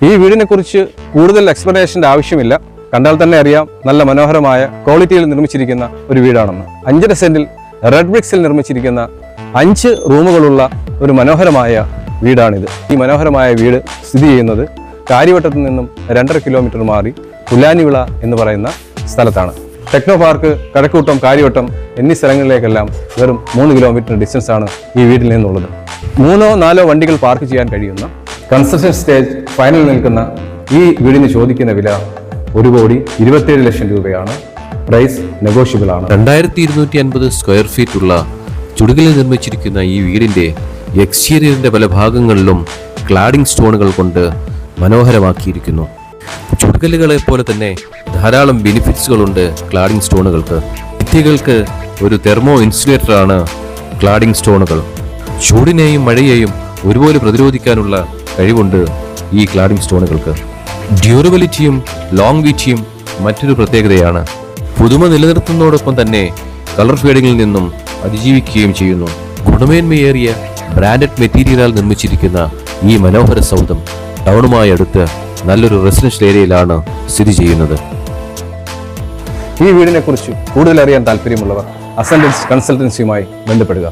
ഈ വീടിനെ കുറിച്ച് കൂടുതൽ എക്സ്പ്ലനേഷൻ്റെ ആവശ്യമില്ല. കണ്ടാൽ തന്നെ അറിയാം നല്ല മനോഹരമായ ക്വാളിറ്റിയിൽ നിർമ്മിച്ചിരിക്കുന്ന ഒരു വീടാണെന്ന്. 5.5 സെന്റിൽ റെഡ് ബ്രിക്സിൽ നിർമ്മിച്ചിരിക്കുന്ന 5 റൂമുകളുള്ള ഒരു മനോഹരമായ വീടാണിത്. ഈ മനോഹരമായ വീട് സ്ഥിതി ചെയ്യുന്നത് കാര്യവട്ടത്തു നിന്നും 2.5 കിലോമീറ്റർ മാറി പുല്ലാനിവിള എന്ന് പറയുന്ന സ്ഥലത്താണ്. ടെക്നോ പാർക്ക്, കഴക്കൂട്ടം, കാര്യവട്ടം എന്നീ സ്ഥലങ്ങളിലേക്കെല്ലാം വെറും 3 കിലോമീറ്റർ ഡിസ്റ്റൻസ് ആണ് ഈ വീട്ടിൽ നിന്നുള്ളത്. 3-4 വണ്ടികൾ പാർക്ക് ചെയ്യാൻ കഴിയുന്ന കൺസ്ട്രക്ഷൻ സ്റ്റേജ് ഫൈനൽ നിൽക്കുന്ന ഈ വീടിന് ചോദിക്കുന്ന വില 1,27 ലക്ഷം രൂപയാണ്. പ്രൈസ് നെഗോഷ്യബിൾ ആണ്. 2250 സ്ക്വയർ ഫീറ്റ് ഉള്ള ചുടുകലിൽ നിർമ്മിച്ചിരിക്കുന്ന ഈ വീടിന്റെ എക്സ്റ്റീരിയറിന്റെ പല ഭാഗങ്ങളിലും ക്ലാഡിംഗ് സ്റ്റോണുകൾ കൊണ്ട് മനോഹരമാക്കിയിരിക്കുന്നു. ചുടുകല്ലുകളെ പോലെ തന്നെ ധാരാളം ബെനിഫിറ്റ്സുകളുണ്ട് ക്ലാഡിംഗ് സ്റ്റോണുകൾക്ക്. ഭിത്തികൾക്ക് ഒരു തെർമോ ഇൻസുലേറ്ററാണ് ക്ലാഡിംഗ് സ്റ്റോണുകൾ. ചൂടിനെയും മഴയെയും ഒരുപോലെ പ്രതിരോധിക്കാനുള്ള കഴിവുണ്ട് ഈ ക്ലാഡിംഗ് സ്റ്റോണുകൾക്ക്. ഡ്യൂറബിലിറ്റിയും ലോങ്വിറ്റിയും മറ്റൊരു പ്രത്യേകതയാണ്. പുതുമ നിലനിർത്തുന്നതോടൊപ്പം തന്നെ കളർ ഫേഡിങ്ങിൽ നിന്നും അതിജീവിക്കുകയും ചെയ്യുന്നു. ഗുണമേന്മയേറിയ ബ്രാൻഡഡ് മെറ്റീരിയലാൽ നിർമ്മിച്ചിരിക്കുന്ന ഈ മനോഹര സൗധം ടൗണുമായി അടുത്ത് നല്ലൊരു റെസിഡൻഷ്യൽ ഏരിയയിലാണ് സ്ഥിതി ചെയ്യുന്നത്. ഈ വീടിനെ കുറിച്ച് കൂടുതൽ അറിയാൻ താല്പര്യമുള്ളവർ അസൻഡൻസ് കൺസൾട്ടൻസിയുമായി ബന്ധപ്പെടുക.